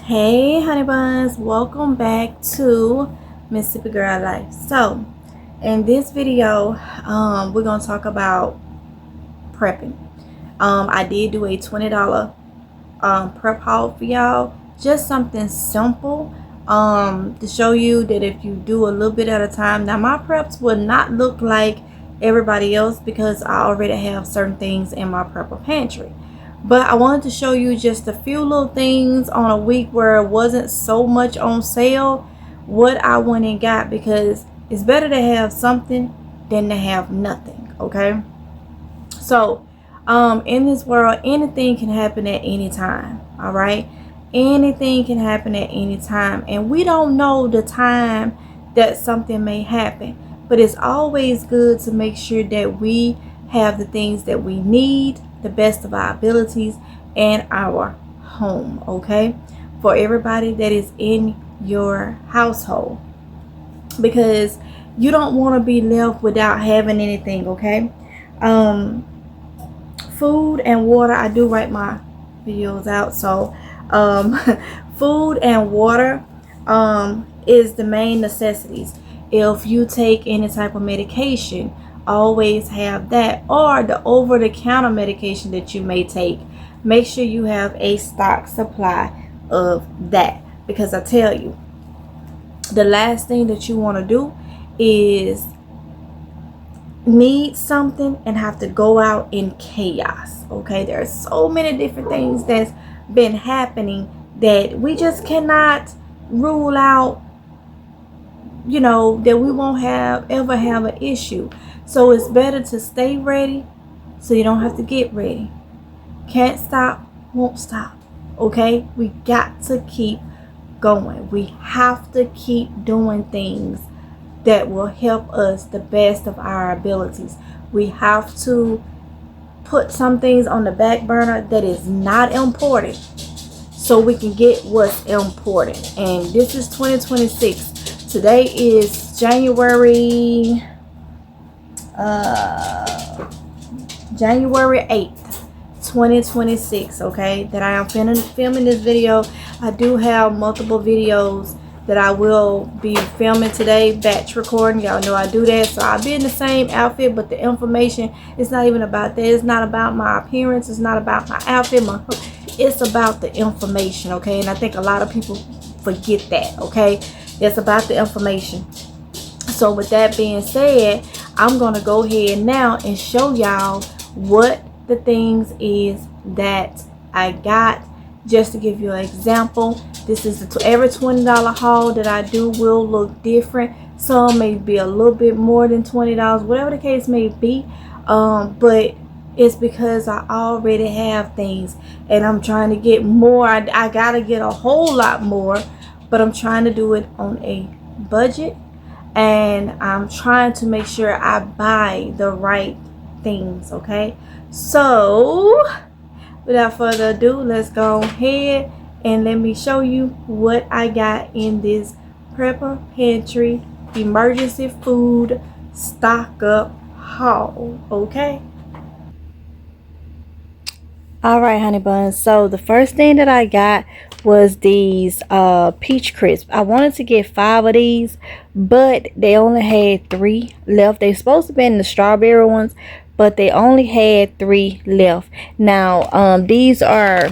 Hey honey buns, welcome back to Mississippi Girl Life. So in this video, we're gonna talk about prepping. I did do a $20 prep haul for y'all, just something simple to show you that if you do a little bit at a time. Now my preps will not look like everybody else because I already have certain things in my prepper pantry. But I wanted to show you just a few little things on a week where it wasn't so much on sale, what I went and got, because it's better to have something than to have nothing, okay? So, in this world, anything can happen at any time, all right? Anything can happen at any time, and we don't know the time that something may happen. But it's always good to make sure that we have the things that we need, the best of our abilities, and our home, okay, for everybody that is in your household, because you don't want to be left without having anything, okay? Food and water, I do write my videos out, so food and water is the main necessities. If you take any type of medication, always have that, or the over-the-counter medication that you may take, make sure you have a stock supply of that, because I tell you, the last thing that you want to do is need something and have to go out in chaos, okay? There are so many different things that's been happening that we just cannot rule out, you know, that we won't ever have an issue. So it's better to stay ready so you don't have to get ready. Can't stop, won't stop, okay? We got to keep going. We have to keep doing things that will help us the best of our abilities. We have to put some things on the back burner that is not important so we can get what's important. And this is 2026. Today is January 8th, 2026, okay, that I am filming this video. I do have multiple videos that I will be filming today, batch recording. Y'all know I do that, so I'll be in the same outfit, but the information is not even about that. It's not about my appearance, it's not about my outfit, it's about the information, okay? And I think a lot of people forget that, okay? It's about the information. So with that being said, I'm gonna go ahead now and show y'all what the things is that I got. Just to give you an example, this is every $20 haul that I do will look different. Some may be a little bit more than $20, whatever the case may be, but it's because I already have things and I'm trying to get more. I gotta get a whole lot more, but I'm trying to do it on a budget, and I'm trying to make sure I buy the right things, okay? So without further ado, let's go ahead and let me show you what I got in this prepper pantry emergency food stock up haul, okay? All right, honey buns, so the first thing that I got was these peach crisps. I wanted to get 5 of these, but they only had 3 left. They're supposed to be in the strawberry ones, but they only had 3 left. Now these are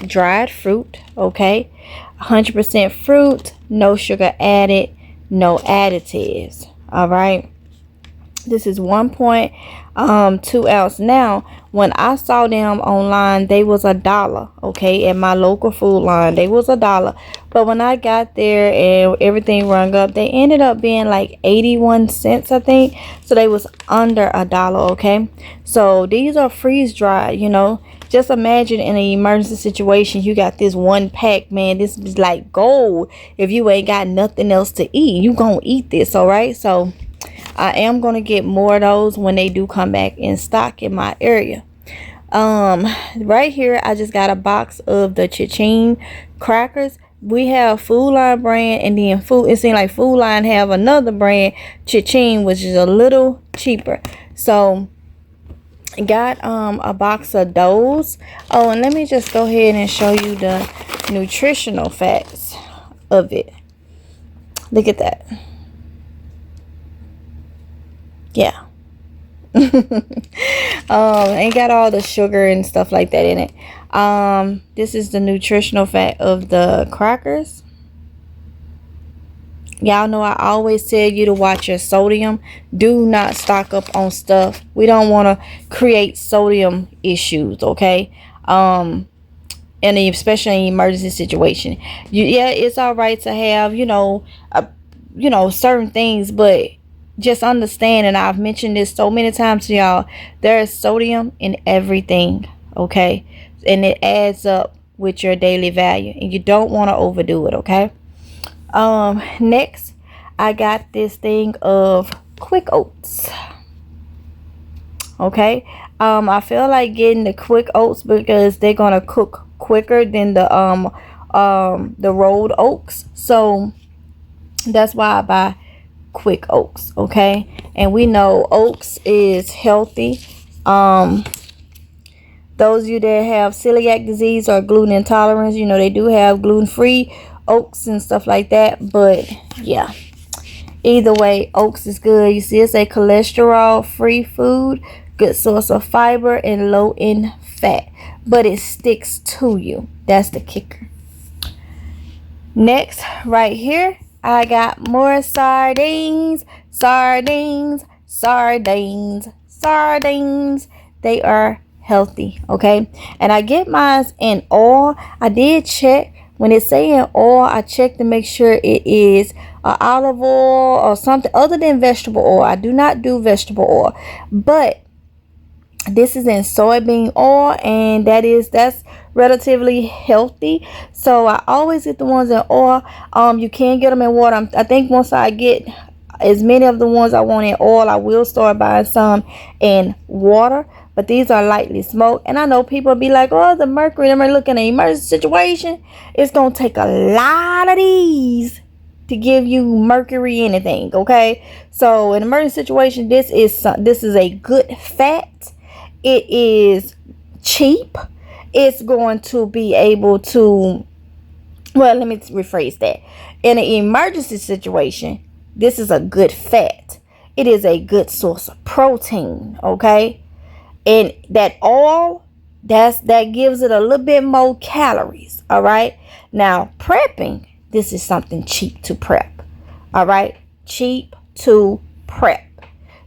dried fruit, okay, 100% fruit, no sugar added, no additives. All right, this is 1.2 ounce. Now when I saw them online, they was $1, okay, at my local food line. They was $1, but when I got there and everything rung up, they ended up being like 81 cents, I think. So they was under $1, okay? So these are freeze dried, you know. Just imagine in an emergency situation, you got this one pack, man. This is like gold. If you ain't got nothing else to eat, you gonna eat this, all right? So I am going to get more of those when they do come back in stock in my area. Right here, I just got a box of the Cha-Ching crackers. We have Food Line brand, and then it seems like Food Line have another brand, Cha-Ching, which is a little cheaper. So Got a box of those. Oh, and let me just go ahead and show you the nutritional facts of it. Look at that. Yeah. Ain't got all the sugar and stuff like that in it. This is the nutritional fact of the crackers. Y'all know I always tell you to watch your sodium. Do not stock up on stuff. We don't want to create sodium issues, okay? And especially in emergency situation. Yeah, it's all right to have, certain things, but just understand, and I've mentioned this so many times to y'all, there is sodium in everything, okay? And it adds up with your daily value, and you don't want to overdo it, okay? Next, I got this thing of quick oats. Okay. I feel like getting the quick oats because they're gonna cook quicker than the rolled oats. So that's why I buy quick oats. Okay. And we know oats is healthy. Those of you that have celiac disease or gluten intolerance, they do have gluten-free oats and stuff like that. But yeah, either way, oats is good. You see, it's a cholesterol-free food, good source of fiber, and low in fat. But it sticks to you. That's the kicker. Next, right here, I got more sardines. Sardines. They are healthy, okay? And I get mine in oil. I did check. When it's saying oil, I check to make sure it is olive oil or something other than vegetable oil. I do not do vegetable oil, but this is in soybean oil, and that's relatively healthy. So I always get the ones in oil. You can get them in water. I think once I get as many of the ones I want in oil, I will start buying some in water. But these are lightly smoked. And I know people be like, oh, the mercury. I'm looking at an emergency situation. It's going to take a lot of these to give you mercury anything. Okay. So in an emergency situation, this is a good fat. It is cheap. It's going to be able to, well, let me rephrase that. In an emergency situation, this is a good fat. It is a good source of protein. Okay. And that oil, that gives it a little bit more calories. All right. Now, prepping, this is something cheap to prep. All right. Cheap to prep.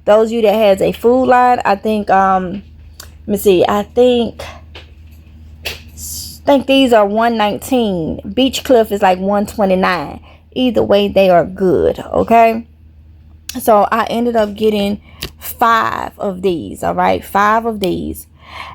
Those of you that has a food line, I think, let me see. I think these are $119. Beach Cliff is like $129. Either way, they are good. Okay. So I ended up getting 5 of these. All right, 5 of these.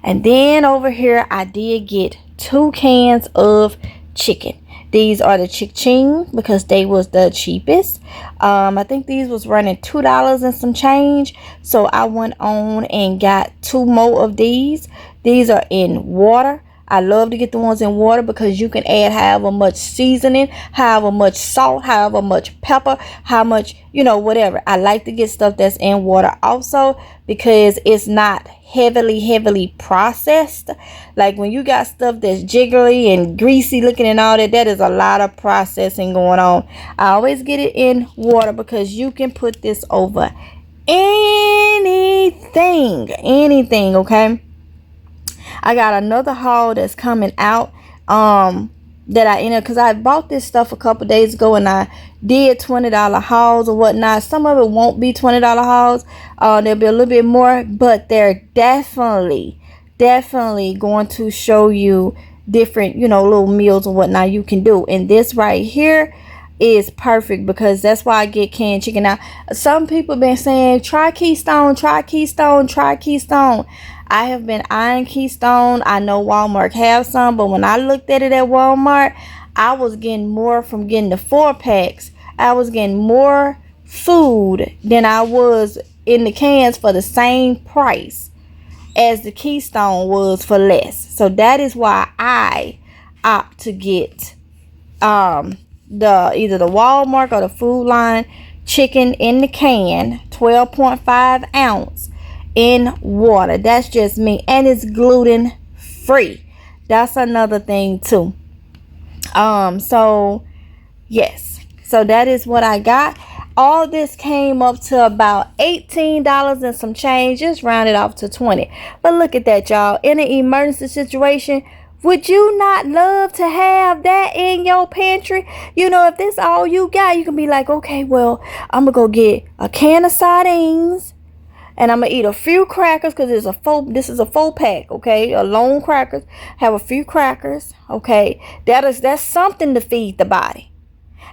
And then over here I did get 2 cans of chicken. These are the chick-ching because they was the cheapest. I think these was running $2 and some change. So I went on and got 2 more of these. These are in water. I love to get the ones in water because you can add however much seasoning, however much salt, however much pepper, how much, whatever. I like to get stuff that's in water also because it's not heavily processed. Like when you got stuff that's jiggly and greasy looking and all that, that is a lot of processing going on. I always get it in water because you can put this over anything, okay? I got another haul that's coming out that I ended because I bought this stuff a couple days ago and I did $20 hauls or whatnot. Some of it won't be $20 hauls. There'll be a little bit more, but they're definitely going to show you different, little meals or whatnot you can do. And this right here is perfect because that's why I get canned chicken. Now, some people been saying, try Keystone. I have been eyeing Keystone. I know Walmart have some, but when I looked at it at Walmart, I was getting more from getting the 4-packs. I was getting more food than I was in the cans for the same price as the Keystone was for less. So that is why I opt to get either the Walmart or the Food Line chicken in the can, 12.5 ounce. in water. That's just me. And it's gluten free. That's another thing too. So yes, so that is what I got. All this came up to about $18 and some change, just rounded off to 20. But look at that, y'all. In an emergency situation, would you not love to have that in your pantry? You know, if this all you got, you can be like, okay, well, I'm gonna go get a can of sardines, and I'm gonna eat a few crackers, because this is a 4-pack, okay? A lone crackers. Have a few crackers, okay? That's something to feed the body.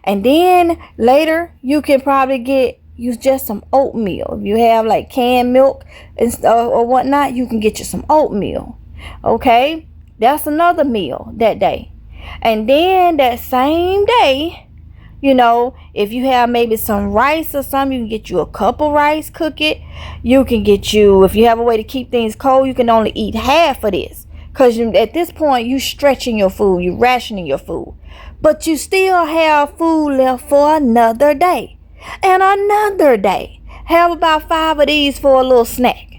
And then later you can probably use just some oatmeal. If you have like canned milk and stuff or whatnot, you can get you some oatmeal, okay? That's another meal that day. And then that same day, you know, if you have maybe some rice or something, you can get you a cup of rice, cook it. You can get you, if you have a way to keep things cold, you can only eat half of this. Because at this point, you stretching your food, you rationing your food. But you still have food left for another day. And another day. Have about 5 of these for a little snack.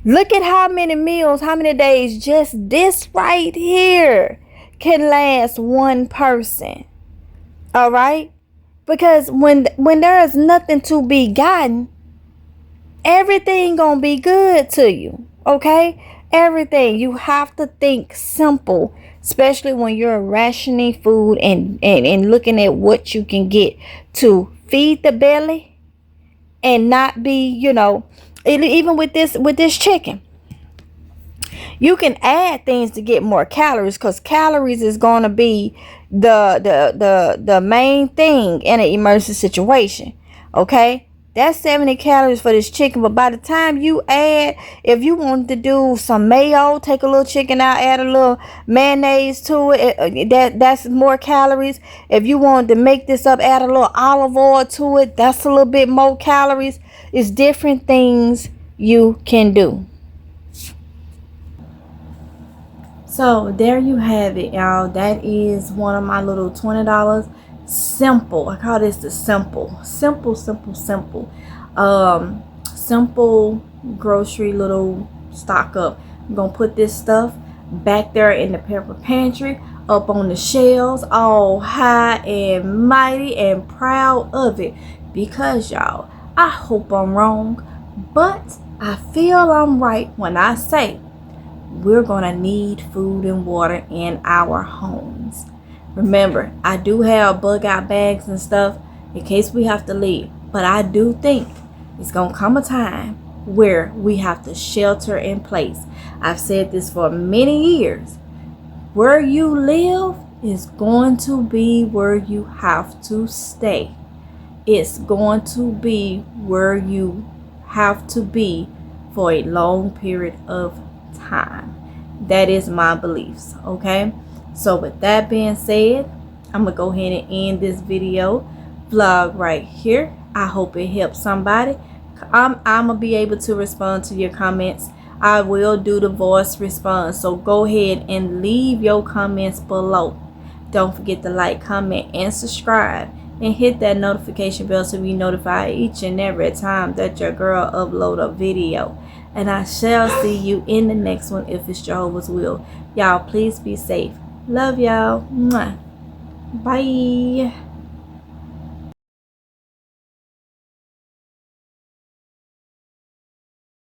Look at how many meals, how many days just this right here can last one person. All right? Because when there is nothing to be gotten, everything gonna be good to you. Okay? Everything. You have to think simple, especially when you're rationing food and looking at what you can get to feed the belly and not be, you know, even with this chicken. You can add things to get more calories, because calories is going to be the main thing in an emergency situation. Okay? That's 70 calories for this chicken. But by the time you add, if you want to do some mayo, take a little chicken out, add a little mayonnaise to it, that's more calories. If you want to make this up, add a little olive oil to it, that's a little bit more calories. It's different things you can do. So there you have it, y'all. That is one of my little $20 simple. I call this the simple grocery little stock up. I'm gonna put this stuff back there in the pepper pantry, up on the shelves, all high and mighty and proud of it. Because y'all, I hope I'm wrong, but I feel I'm right when I say we're gonna need food and water in our homes. Remember, I do have bug out bags and stuff in case we have to leave. But I do think it's going to come a time where we have to shelter in place. I've said this for many years. Where you live is going to be where you have to stay. It's going to be where you have to be for a long period of time. That is my beliefs, okay? So with that being said, I'm going to go ahead and end this video vlog right here. I hope it helps somebody. I'm going to be able to respond to your comments. I will do the voice response. So go ahead and leave your comments below. Don't forget to like, comment, and subscribe. And hit that notification bell so we notify each and every time that your girl upload a video. And I shall see you in the next one if it's Jehovah's will. Y'all, please be safe. Love y'all. Mwah. Bye.